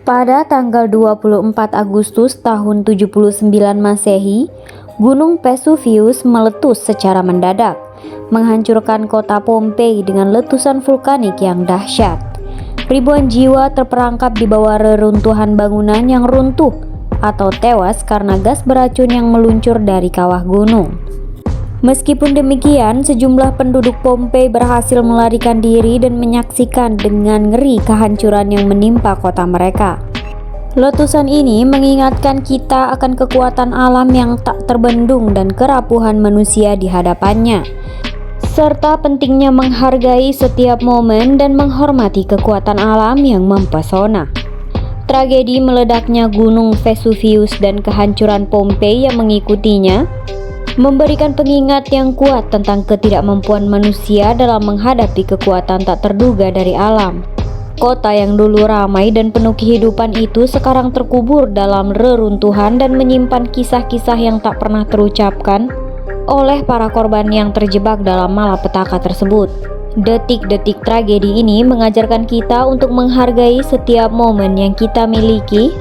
Pada tanggal 24 Agustus tahun 79 Masehi, Gunung Vesuvius meletus secara mendadak, menghancurkan kota Pompei dengan letusan vulkanik yang dahsyat. Ribuan jiwa terperangkap di bawah reruntuhan bangunan yang runtuh atau tewas karena gas beracun yang meluncur dari kawah gunung. Meskipun demikian, sejumlah penduduk Pompei berhasil melarikan diri dan menyaksikan dengan ngeri kehancuran yang menimpa kota mereka. Letusan ini mengingatkan kita akan kekuatan alam yang tak terbendung dan kerapuhan manusia di hadapannya, serta pentingnya menghargai setiap momen dan menghormati kekuatan alam yang mempesona. Tragedi meledaknya Gunung Vesuvius dan kehancuran Pompei yang mengikutinya memberikan pengingat yang kuat tentang ketidakmampuan manusia dalam menghadapi kekuatan tak terduga dari alam. Kota yang dulu ramai dan penuh kehidupan itu sekarang terkubur dalam reruntuhan dan menyimpan kisah-kisah yang tak pernah terucapkan oleh para korban yang terjebak dalam malapetaka tersebut. Detik-detik tragedi ini mengajarkan kita untuk menghargai setiap momen yang kita miliki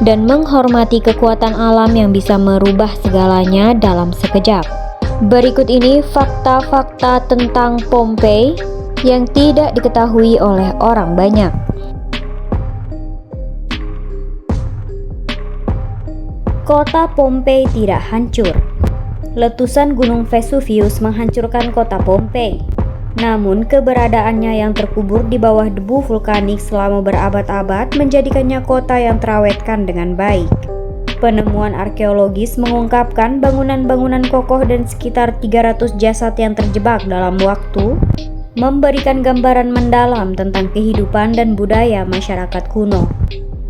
dan menghormati kekuatan alam yang bisa merubah segalanya dalam sekejap. Berikut ini fakta-fakta tentang Pompei yang tidak diketahui oleh orang banyak. Kota Pompei tidak hancur. Letusan Gunung Vesuvius menghancurkan kota Pompei. Namun keberadaannya yang terkubur di bawah debu vulkanik selama berabad-abad menjadikannya kota yang terawetkan dengan baik. Penemuan arkeologis mengungkapkan bangunan-bangunan kokoh dan sekitar 300 jasad yang terjebak dalam waktu, memberikan gambaran mendalam tentang kehidupan dan budaya masyarakat kuno.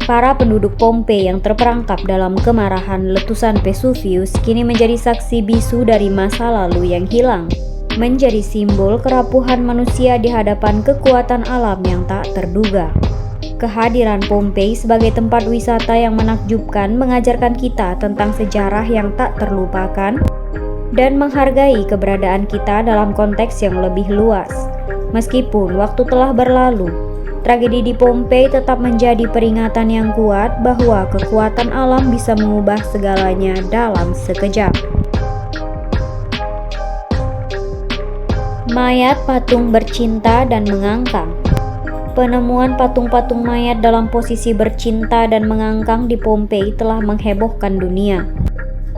Para penduduk Pompei yang terperangkap dalam kemarahan letusan Vesuvius kini menjadi saksi bisu dari masa lalu yang hilang, menjadi simbol kerapuhan manusia di hadapan kekuatan alam yang tak terduga. Kehadiran Pompei sebagai tempat wisata yang menakjubkan mengajarkan kita tentang sejarah yang tak terlupakan dan menghargai keberadaan kita dalam konteks yang lebih luas. Meskipun waktu telah berlalu, tragedi di Pompei tetap menjadi peringatan yang kuat bahwa kekuatan alam bisa mengubah segalanya dalam sekejap. Mayat patung bercinta dan mengangkang. Penemuan patung-patung mayat dalam posisi bercinta dan mengangkang di Pompei telah menghebohkan dunia.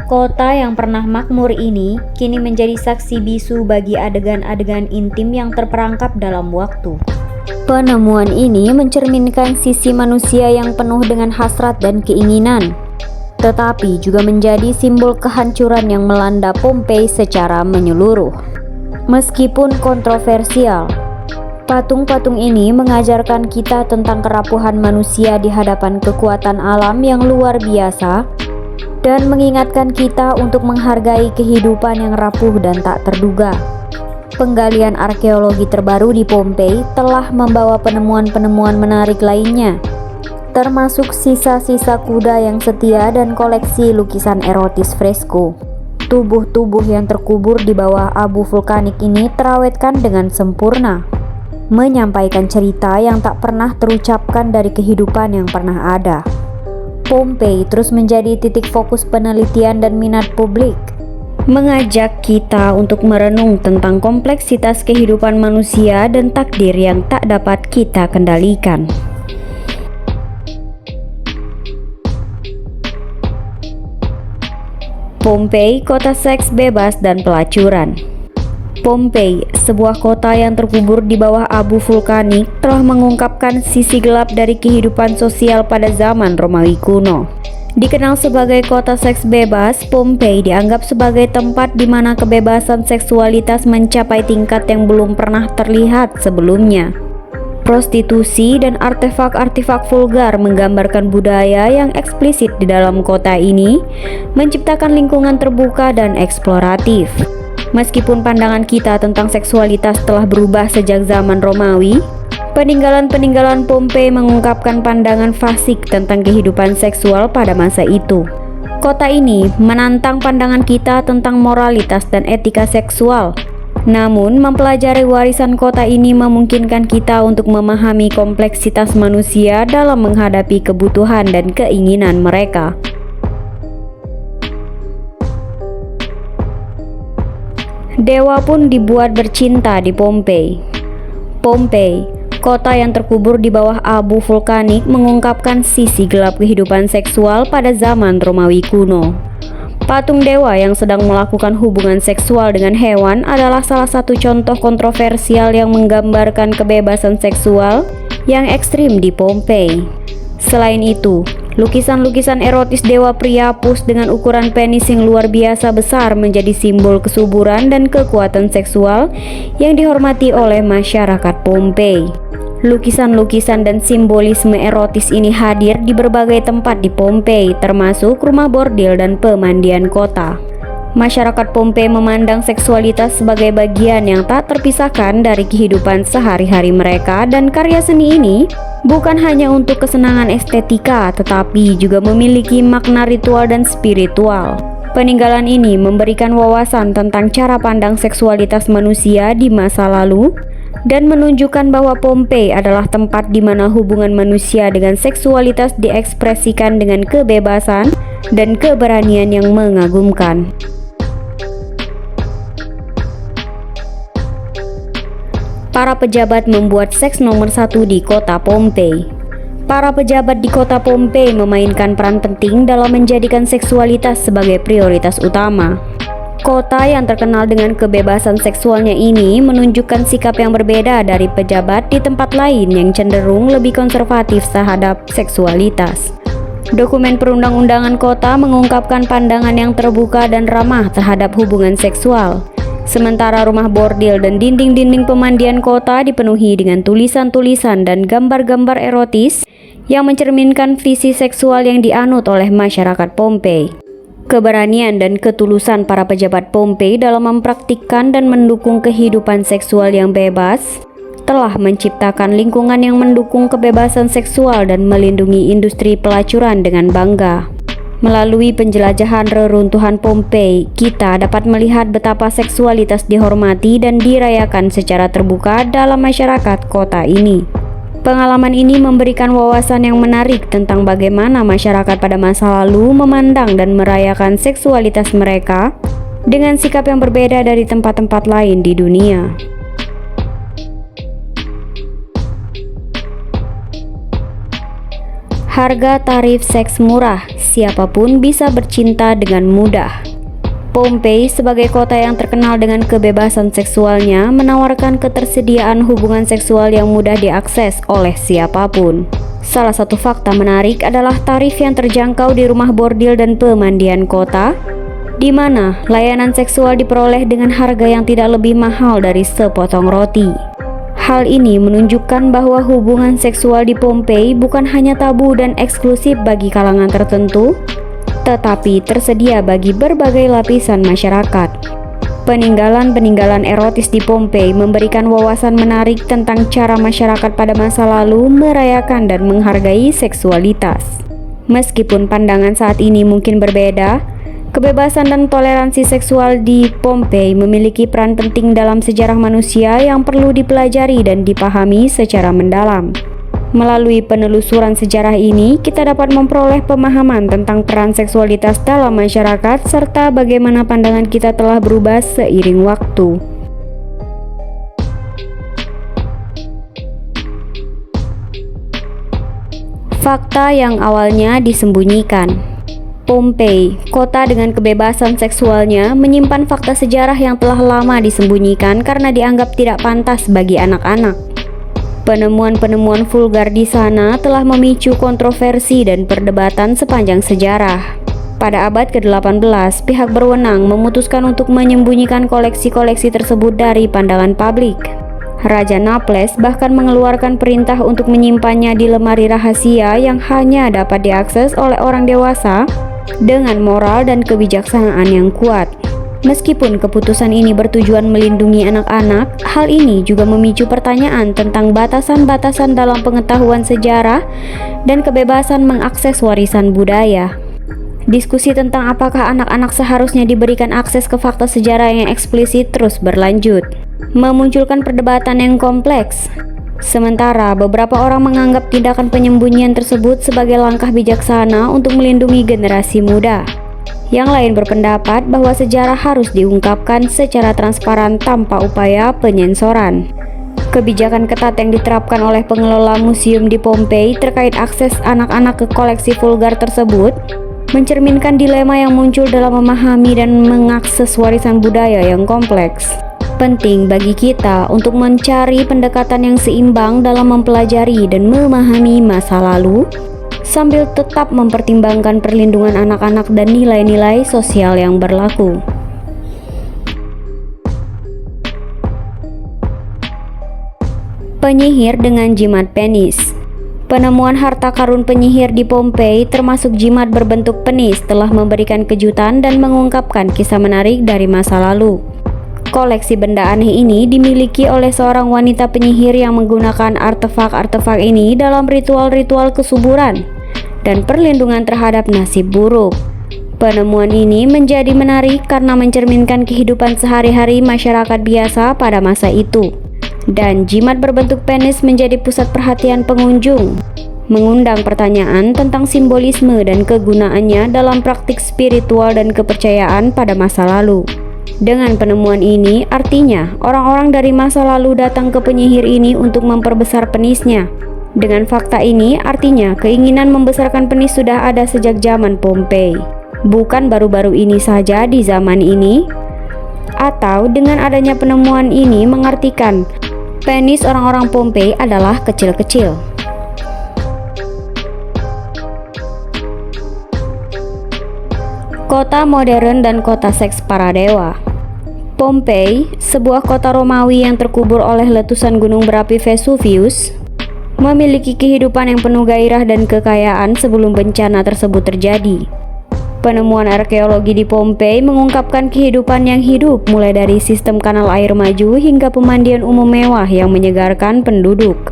Kota yang pernah makmur ini kini menjadi saksi bisu bagi adegan-adegan intim yang terperangkap dalam waktu. Penemuan ini mencerminkan sisi manusia yang penuh dengan hasrat dan keinginan, tetapi juga menjadi simbol kehancuran yang melanda Pompei secara menyeluruh. Meskipun kontroversial, patung-patung ini mengajarkan kita tentang kerapuhan manusia di hadapan kekuatan alam yang luar biasa dan mengingatkan kita untuk menghargai kehidupan yang rapuh dan tak terduga. Penggalian arkeologi terbaru di Pompei telah membawa penemuan-penemuan menarik lainnya, termasuk sisa-sisa kuda yang setia dan koleksi lukisan erotis fresko. Tubuh-tubuh yang terkubur di bawah abu vulkanik ini terawetkan dengan sempurna, menyampaikan cerita yang tak pernah terucapkan dari kehidupan yang pernah ada. Pompei terus menjadi titik fokus penelitian dan minat publik, mengajak kita untuk merenung tentang kompleksitas kehidupan manusia dan takdir yang tak dapat kita kendalikan. Pompei, kota seks bebas dan pelacuran. Pompei, sebuah kota yang terkubur di bawah abu vulkanik, telah mengungkapkan sisi gelap dari kehidupan sosial pada zaman Romawi kuno. Dikenal sebagai kota seks bebas, Pompei dianggap sebagai tempat di mana kebebasan seksualitas mencapai tingkat yang belum pernah terlihat sebelumnya. Prostitusi dan artefak-artefak vulgar menggambarkan budaya yang eksplisit di dalam kota ini, menciptakan lingkungan terbuka dan eksploratif. Meskipun pandangan kita tentang seksualitas telah berubah sejak zaman Romawi, peninggalan-peninggalan Pompei mengungkapkan pandangan fasik tentang kehidupan seksual pada masa itu. Kota ini menantang pandangan kita tentang moralitas dan etika seksual, Namun, mempelajari warisan kota ini memungkinkan kita untuk memahami kompleksitas manusia dalam menghadapi kebutuhan dan keinginan mereka. Dewa pun dibuat bercinta di Pompei. Pompei, kota yang terkubur di bawah abu vulkanik, mengungkapkan sisi gelap kehidupan seksual pada zaman Romawi kuno. Patung dewa yang sedang melakukan hubungan seksual dengan hewan adalah salah satu contoh kontroversial yang menggambarkan kebebasan seksual yang ekstrim di Pompei. Selain itu, lukisan-lukisan erotis dewa Priapus dengan ukuran penis yang luar biasa besar menjadi simbol kesuburan dan kekuatan seksual yang dihormati oleh masyarakat Pompei. Lukisan-lukisan dan simbolisme erotis ini hadir di berbagai tempat di Pompei, termasuk rumah bordil dan pemandian kota. Masyarakat Pompei memandang seksualitas sebagai bagian yang tak terpisahkan dari kehidupan sehari-hari mereka, dan karya seni ini bukan hanya untuk kesenangan estetika, tetapi juga memiliki makna ritual dan spiritual. Peninggalan ini memberikan wawasan tentang cara pandang seksualitas manusia di masa lalu dan menunjukkan bahwa Pompei adalah tempat di mana hubungan manusia dengan seksualitas diekspresikan dengan kebebasan dan keberanian yang mengagumkan. Para pejabat membuat seks nomor satu di kota Pompei. Para pejabat di kota Pompei memainkan peran penting dalam menjadikan seksualitas sebagai prioritas utama. Kota yang terkenal dengan kebebasan seksualnya ini menunjukkan sikap yang berbeda dari pejabat di tempat lain yang cenderung lebih konservatif terhadap seksualitas. Dokumen perundang-undangan kota mengungkapkan pandangan yang terbuka dan ramah terhadap hubungan seksual. Sementara rumah bordil dan dinding-dinding pemandian kota dipenuhi dengan tulisan-tulisan dan gambar-gambar erotis yang mencerminkan visi seksual yang dianut oleh masyarakat Pompei. Keberanian dan ketulusan para pejabat Pompei dalam mempraktikkan dan mendukung kehidupan seksual yang bebas telah menciptakan lingkungan yang mendukung kebebasan seksual dan melindungi industri pelacuran dengan bangga. Melalui penjelajahan reruntuhan Pompei, kita dapat melihat betapa seksualitas dihormati dan dirayakan secara terbuka dalam masyarakat kota ini. Pengalaman ini memberikan wawasan yang menarik tentang bagaimana masyarakat pada masa lalu memandang dan merayakan seksualitas mereka dengan sikap yang berbeda dari tempat-tempat lain di dunia. Harga tarif seks murah, siapapun bisa bercinta dengan mudah. Pompei sebagai kota yang terkenal dengan kebebasan seksualnya menawarkan ketersediaan hubungan seksual yang mudah diakses oleh siapapun. Salah satu fakta menarik adalah tarif yang terjangkau di rumah bordil dan pemandian kota, di mana layanan seksual diperoleh dengan harga yang tidak lebih mahal dari sepotong roti. Hal ini menunjukkan bahwa hubungan seksual di Pompei bukan hanya tabu dan eksklusif bagi kalangan tertentu, tetapi tersedia bagi berbagai lapisan masyarakat. Peninggalan-peninggalan erotis di Pompei memberikan wawasan menarik tentang cara masyarakat pada masa lalu merayakan dan menghargai seksualitas. Meskipun pandangan saat ini mungkin berbeda, kebebasan dan toleransi seksual di Pompei memiliki peran penting dalam sejarah manusia yang perlu dipelajari dan dipahami secara mendalam. Melalui penelusuran sejarah ini, kita dapat memperoleh pemahaman tentang peran seksualitas dalam masyarakat serta bagaimana pandangan kita telah berubah seiring waktu. Fakta yang awalnya disembunyikan. Pompei, kota dengan kebebasan seksualnya, menyimpan fakta sejarah yang telah lama disembunyikan karena dianggap tidak pantas bagi anak-anak. Penemuan-penemuan vulgar di sana telah memicu kontroversi dan perdebatan sepanjang sejarah. Pada abad ke-18, pihak berwenang memutuskan untuk menyembunyikan koleksi-koleksi tersebut dari pandangan publik. Raja Naples bahkan mengeluarkan perintah untuk menyimpannya di lemari rahasia yang hanya dapat diakses oleh orang dewasa dengan moral dan kebijaksanaan yang kuat. Meskipun keputusan ini bertujuan melindungi anak-anak, hal ini juga memicu pertanyaan tentang batasan-batasan dalam pengetahuan sejarah dan kebebasan mengakses warisan budaya. Diskusi tentang apakah anak-anak seharusnya diberikan akses ke fakta sejarah yang eksplisit terus berlanjut, memunculkan perdebatan yang kompleks. Sementara beberapa orang menganggap tindakan penyembunyian tersebut sebagai langkah bijaksana untuk melindungi generasi muda. Yang lain berpendapat bahwa sejarah harus diungkapkan secara transparan tanpa upaya penyensoran. Kebijakan ketat yang diterapkan oleh pengelola museum di Pompei terkait akses anak-anak ke koleksi vulgar tersebut mencerminkan dilema yang muncul dalam memahami dan mengakses warisan budaya yang kompleks. Penting bagi kita untuk mencari pendekatan yang seimbang dalam mempelajari dan memahami masa lalu, sambil tetap mempertimbangkan perlindungan anak-anak dan nilai-nilai sosial yang berlaku. Penyihir dengan jimat penis. Penemuan harta karun penyihir di Pompei termasuk jimat berbentuk penis telah memberikan kejutan dan mengungkapkan kisah menarik dari masa lalu. Koleksi benda aneh ini dimiliki oleh seorang wanita penyihir yang menggunakan artefak-artefak ini dalam ritual-ritual kesuburan dan perlindungan terhadap nasib buruk. Penemuan ini menjadi menarik karena mencerminkan kehidupan sehari-hari masyarakat biasa pada masa itu. Dan jimat berbentuk penis menjadi pusat perhatian pengunjung, mengundang pertanyaan tentang simbolisme dan kegunaannya dalam praktik spiritual dan kepercayaan pada masa lalu. Dengan penemuan ini, artinya orang-orang dari masa lalu datang ke penyihir ini untuk memperbesar penisnya. Dengan fakta ini, artinya keinginan membesarkan penis sudah ada sejak zaman Pompei, bukan baru-baru ini saja di zaman ini. Atau dengan adanya penemuan ini mengartikan penis orang-orang Pompei adalah kecil-kecil. Kota modern dan kota seks para dewa. Pompei, sebuah kota Romawi yang terkubur oleh letusan gunung berapi Vesuvius, memiliki kehidupan yang penuh gairah dan kekayaan sebelum bencana tersebut terjadi. Penemuan arkeologi di Pompei mengungkapkan kehidupan yang hidup mulai dari sistem kanal air maju hingga pemandian umum mewah yang menyegarkan penduduk.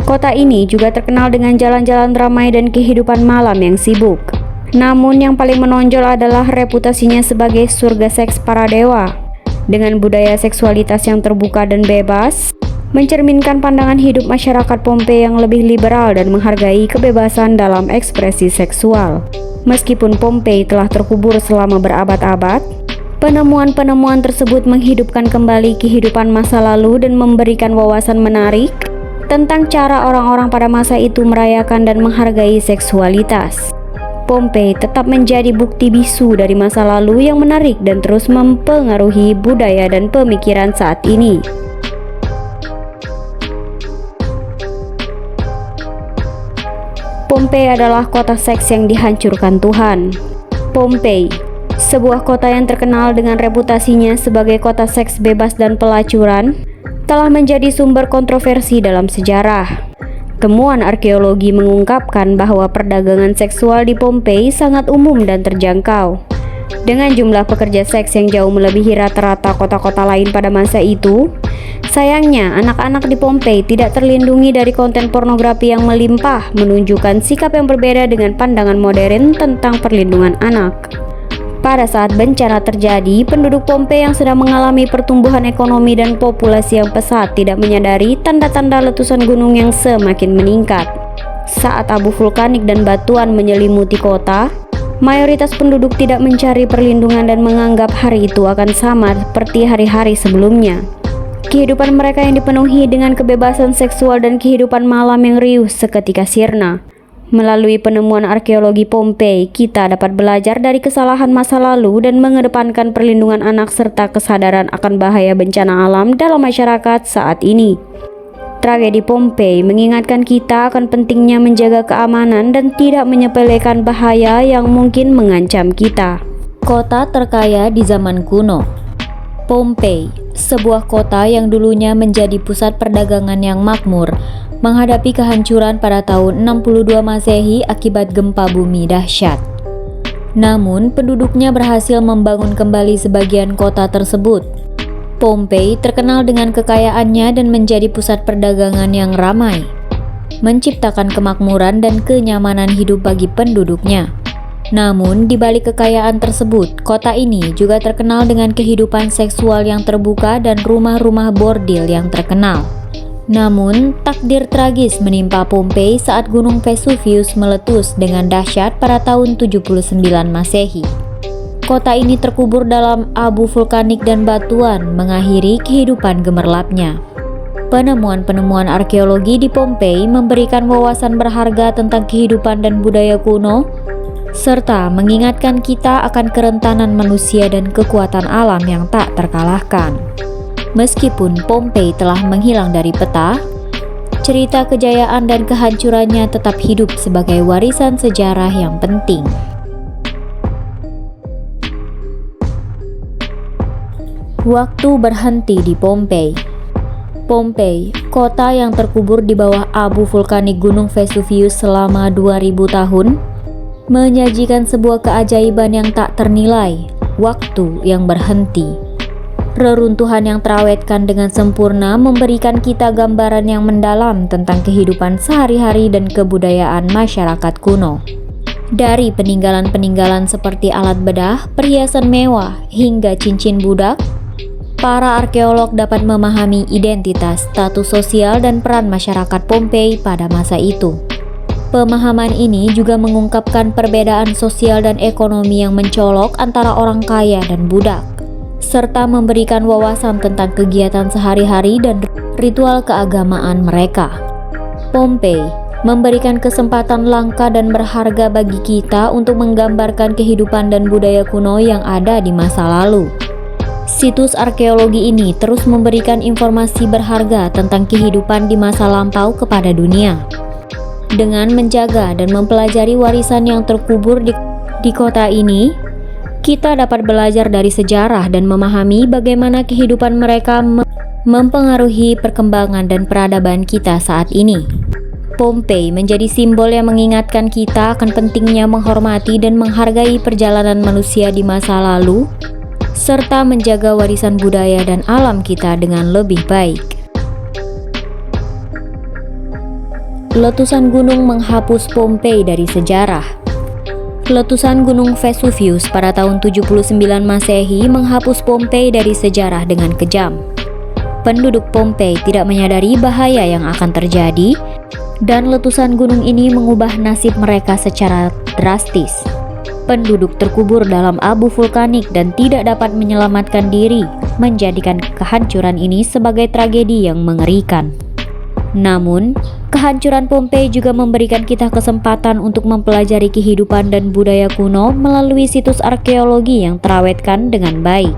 Kota ini juga terkenal dengan jalan-jalan ramai dan kehidupan malam yang sibuk. Namun yang paling menonjol adalah reputasinya sebagai surga seks para dewa. Dengan budaya seksualitas yang terbuka dan bebas, mencerminkan pandangan hidup masyarakat Pompei yang lebih liberal dan menghargai kebebasan dalam ekspresi seksual. Meskipun Pompei telah terkubur selama berabad-abad, penemuan-penemuan tersebut menghidupkan kembali kehidupan masa lalu dan memberikan wawasan menarik tentang cara orang-orang pada masa itu merayakan dan menghargai seksualitas. Pompei tetap menjadi bukti bisu dari masa lalu yang menarik dan terus mempengaruhi budaya dan pemikiran saat ini. Pompei adalah kota seks yang dihancurkan Tuhan. Pompei, sebuah kota yang terkenal dengan reputasinya sebagai kota seks bebas dan pelacuran, telah menjadi sumber kontroversi dalam sejarah. Temuan arkeologi mengungkapkan bahwa perdagangan seksual di Pompei sangat umum dan terjangkau. Dengan jumlah pekerja seks yang jauh melebihi rata-rata kota-kota lain pada masa itu, sayangnya anak-anak di Pompei tidak terlindungi dari konten pornografi yang melimpah, menunjukkan sikap yang berbeda dengan pandangan modern tentang perlindungan anak. Pada saat bencana terjadi, penduduk Pompei yang sedang mengalami pertumbuhan ekonomi dan populasi yang pesat tidak menyadari tanda-tanda letusan gunung yang semakin meningkat. Saat abu vulkanik dan batuan menyelimuti kota, mayoritas penduduk tidak mencari perlindungan dan menganggap hari itu akan sama seperti hari-hari sebelumnya. Kehidupan mereka yang dipenuhi dengan kebebasan seksual dan kehidupan malam yang riuh seketika sirna. Melalui penemuan arkeologi Pompei, kita dapat belajar dari kesalahan masa lalu dan mengedepankan perlindungan anak serta kesadaran akan bahaya bencana alam dalam masyarakat saat ini. Tragedi Pompei mengingatkan kita akan pentingnya menjaga keamanan dan tidak menyepelekan bahaya yang mungkin mengancam kita. Kota terkaya di zaman kuno. Pompei, sebuah kota yang dulunya menjadi pusat perdagangan yang makmur, menghadapi kehancuran pada tahun 62 Masehi akibat gempa bumi dahsyat. Namun, penduduknya berhasil membangun kembali sebagian kota tersebut. Pompei terkenal dengan kekayaannya dan menjadi pusat perdagangan yang ramai, menciptakan kemakmuran dan kenyamanan hidup bagi penduduknya. Namun, di balik kekayaan tersebut, kota ini juga terkenal dengan kehidupan seksual yang terbuka dan rumah-rumah bordil yang terkenal. Namun, takdir tragis menimpa Pompei saat Gunung Vesuvius meletus dengan dahsyat pada tahun 79 Masehi. Kota ini terkubur dalam abu vulkanik dan batuan, mengakhiri kehidupan gemerlapnya. Penemuan-penemuan arkeologi di Pompei memberikan wawasan berharga tentang kehidupan dan budaya kuno, serta mengingatkan kita akan kerentanan manusia dan kekuatan alam yang tak terkalahkan. Meskipun Pompei telah menghilang dari peta, cerita kejayaan dan kehancurannya tetap hidup sebagai warisan sejarah yang penting. Waktu berhenti di Pompei. Pompei, kota yang terkubur di bawah abu vulkanik Gunung Vesuvius selama 2000 tahun, menyajikan sebuah keajaiban yang tak ternilai, waktu yang berhenti. Reruntuhan yang terawetkan dengan sempurna memberikan kita gambaran yang mendalam tentang kehidupan sehari-hari dan kebudayaan masyarakat kuno. Dari peninggalan-peninggalan seperti alat bedah, perhiasan mewah, hingga cincin budak, para arkeolog dapat memahami identitas, status sosial, dan peran masyarakat Pompei pada masa itu. Pemahaman ini juga mengungkapkan perbedaan sosial dan ekonomi yang mencolok antara orang kaya dan budak, serta memberikan wawasan tentang kegiatan sehari-hari dan ritual keagamaan mereka. Pompei memberikan kesempatan langka dan berharga bagi kita untuk menggambarkan kehidupan dan budaya kuno yang ada di masa lalu. Situs arkeologi ini terus memberikan informasi berharga tentang kehidupan di masa lampau kepada dunia. Dengan menjaga dan mempelajari warisan yang terkubur di kota ini, kita dapat belajar dari sejarah dan memahami bagaimana kehidupan mereka mempengaruhi perkembangan dan peradaban kita saat ini. Pompei menjadi simbol yang mengingatkan kita akan pentingnya menghormati dan menghargai perjalanan manusia di masa lalu, serta menjaga warisan budaya dan alam kita dengan lebih baik. Letusan gunung menghapus Pompei dari sejarah. Letusan Gunung Vesuvius pada tahun 79 Masehi menghapus Pompei dari sejarah dengan kejam. Penduduk Pompei tidak menyadari bahaya yang akan terjadi, dan letusan gunung ini mengubah nasib mereka secara drastis. Penduduk terkubur dalam abu vulkanik dan tidak dapat menyelamatkan diri, menjadikan kehancuran ini sebagai tragedi yang mengerikan. Namun, kehancuran Pompei juga memberikan kita kesempatan untuk mempelajari kehidupan dan budaya kuno melalui situs arkeologi yang terawetkan dengan baik.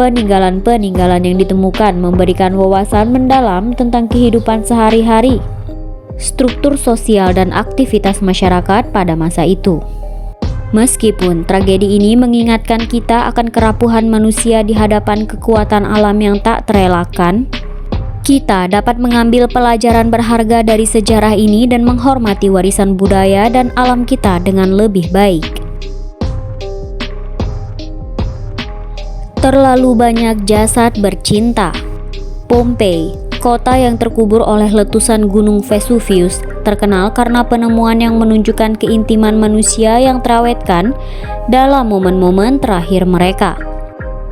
Peninggalan-peninggalan yang ditemukan memberikan wawasan mendalam tentang kehidupan sehari-hari, struktur sosial dan aktivitas masyarakat pada masa itu. Meskipun tragedi ini mengingatkan kita akan kerapuhan manusia di hadapan kekuatan alam yang tak terelakkan, kita dapat mengambil pelajaran berharga dari sejarah ini dan menghormati warisan budaya dan alam kita dengan lebih baik. Terlalu banyak jasad bercinta. Pompei, kota yang terkubur oleh letusan Gunung Vesuvius, terkenal karena penemuan yang menunjukkan keintiman manusia yang terawetkan dalam momen-momen terakhir mereka.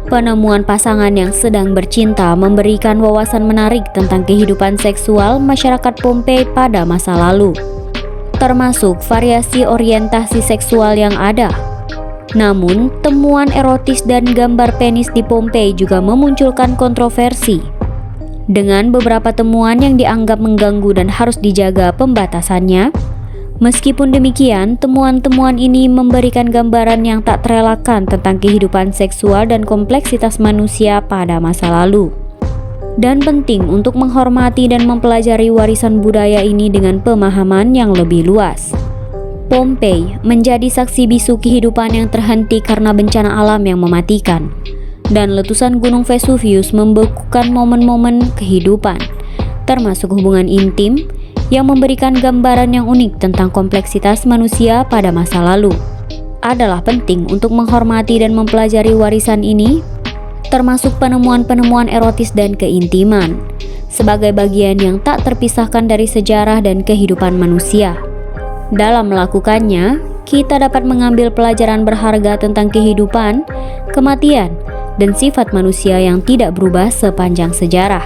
Penemuan pasangan yang sedang bercinta memberikan wawasan menarik tentang kehidupan seksual masyarakat Pompei pada masa lalu, termasuk variasi orientasi seksual yang ada. Namun, temuan erotis dan gambar penis di Pompei juga memunculkan kontroversi, dengan beberapa temuan yang dianggap mengganggu dan harus dijaga pembatasannya. Meskipun demikian, temuan-temuan ini memberikan gambaran yang tak terelakkan tentang kehidupan seksual dan kompleksitas manusia pada masa lalu. Dan penting untuk menghormati dan mempelajari warisan budaya ini dengan pemahaman yang lebih luas. Pompei menjadi saksi bisu kehidupan yang terhenti karena bencana alam yang mematikan. Dan letusan Gunung Vesuvius membekukan momen-momen kehidupan, termasuk hubungan intim, yang memberikan gambaran yang unik tentang kompleksitas manusia pada masa lalu. Adalah penting untuk menghormati dan mempelajari warisan ini, termasuk penemuan-penemuan erotis dan keintiman, sebagai bagian yang tak terpisahkan dari sejarah dan kehidupan manusia. Dalam melakukannya, kita dapat mengambil pelajaran berharga tentang kehidupan, kematian, dan sifat manusia yang tidak berubah sepanjang sejarah.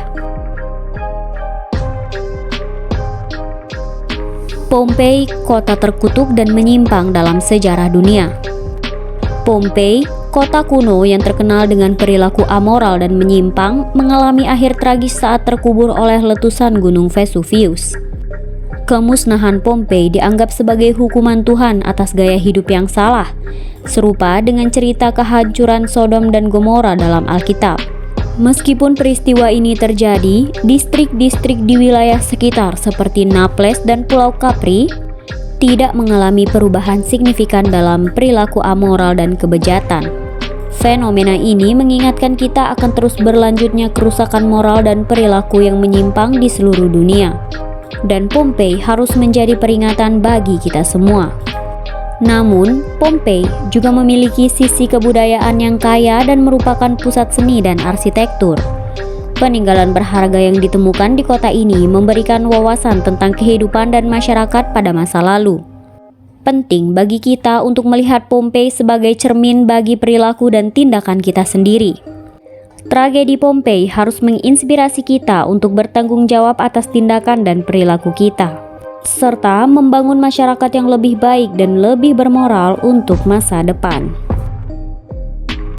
Pompei, kota terkutuk dan menyimpang dalam sejarah dunia. Pompei, kota kuno yang terkenal dengan perilaku amoral dan menyimpang, mengalami akhir tragis saat terkubur oleh letusan Gunung Vesuvius. Kemusnahan Pompei dianggap sebagai hukuman Tuhan atas gaya hidup yang salah, serupa dengan cerita kehancuran Sodom dan Gomora dalam Alkitab. Meskipun peristiwa ini terjadi, distrik-distrik di wilayah sekitar seperti Naples dan Pulau Capri tidak mengalami perubahan signifikan dalam perilaku amoral dan kebejatan. Fenomena ini mengingatkan kita akan terus berlanjutnya kerusakan moral dan perilaku yang menyimpang di seluruh dunia. Dan Pompei harus menjadi peringatan bagi kita semua. Namun, Pompei juga memiliki sisi kebudayaan yang kaya dan merupakan pusat seni dan arsitektur. Peninggalan berharga yang ditemukan di kota ini memberikan wawasan tentang kehidupan dan masyarakat pada masa lalu. Penting bagi kita untuk melihat Pompei sebagai cermin bagi perilaku dan tindakan kita sendiri. Tragedi Pompei harus menginspirasi kita untuk bertanggung jawab atas tindakan dan perilaku kita, serta membangun masyarakat yang lebih baik dan lebih bermoral untuk masa depan.